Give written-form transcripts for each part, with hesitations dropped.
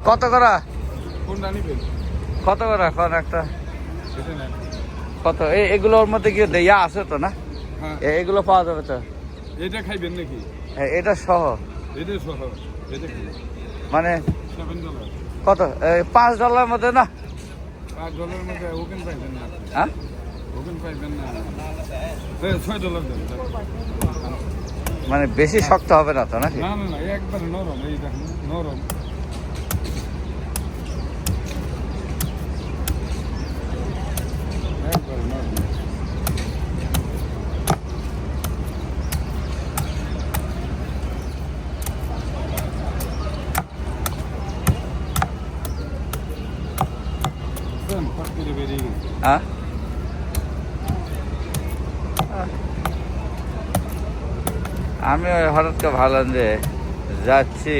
কত করা? কোনটা নিবেন? কত করা কোন একটা? সেটা না। কত? এগুলোর মধ্যে কি দেয়া আছে তো না? হ্যাঁ। এগুলো পাওয়া যাবে তো? এটা খাইবেন নাকি? এটা সহ এটা সহ। এটা কি? মানে $7 কত? $5 মধ্যে না? $5 মধ্যে ওকেন পাইবেন না। হ্যাঁ, ওকেন পাইবেন না। $6 দেন। মানে বেশি শক্ত হবে না তো নাকি? না না না, একবারে নরম। এই দেখেন নরম। একবারে নরম। বুঝছেন? ফট করে বেরিয়ে গেছে। হ্যাঁ, আমি ওই হঠাৎ করে ভাবলাম যে যাচ্ছি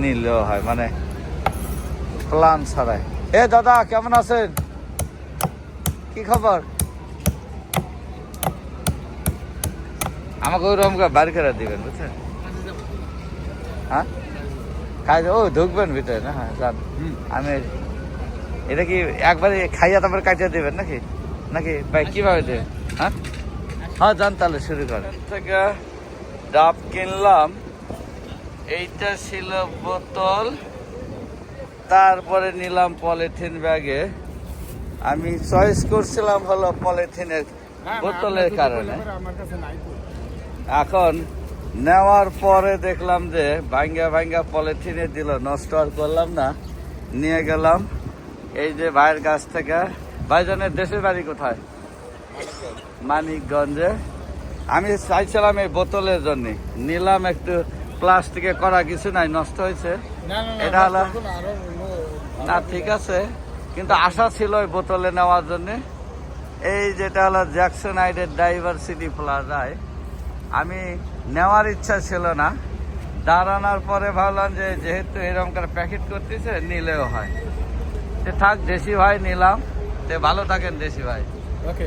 নিলেও হয়, মানে প্ল্যান ছাড়াই। দাদা কেমন আছেন? কি খবর? আমাকে ওইরকম করে বাড়ি করে দিবেন, বুঝছেন? হ্যাঁ, খাই ও ঢুকবেন ভিতরে না? হ্যাঁ যান। আমি এটা কি একবারে খাইয়া তারপরে কাটিয়ে দেবেন নাকি? নাকি ভাই কিভাবে দেবেন? হ্যাঁ হ্যাঁ, যান তাহলে শুরু করেন। থেকে ডাব কিনলাম, এইটা ছিল বোতল, তারপরে নিলাম পলিথিন ব্যাগে। আমি চয়েস করছিলাম হলো পলিথিনের বোতলের কারণে। আমার কাছে নাই তো। এখন নেওয়ার পরে দেখলাম যে ভাঙ্গা ভাঙ্গা পলিথিনে দিল, নষ্ট আর করলাম না, নিয়ে গেলাম এই যে ভাইয়ের কাছ থেকে। ভাইজানের দেশের বাড়ি কোথায়? মানিকগঞ্জে। আমি চাইছিলাম এই বোতলের জন্য, নিলাম একটু প্লাস্টিকে করা, কিছু নাই, নষ্ট হয়েছে। এটা হলো না, ঠিক আছে, কিন্তু আশা ছিল ওই বোতলে নেওয়ার জন্য। এই যেটা হলো জ্যাকসন আইডের ডাইভার্সিটি প্লাজায় আমি নেওয়ার ইচ্ছা ছিল না, দাঁড়ানোর পরে ভাবলাম যে যেহেতু এরকম করে প্যাকেট করতেছে নিলেও হয়, থাক দেশি ভাই নিলাম। ভালো থাকেন দেশি ভাই। ওকে।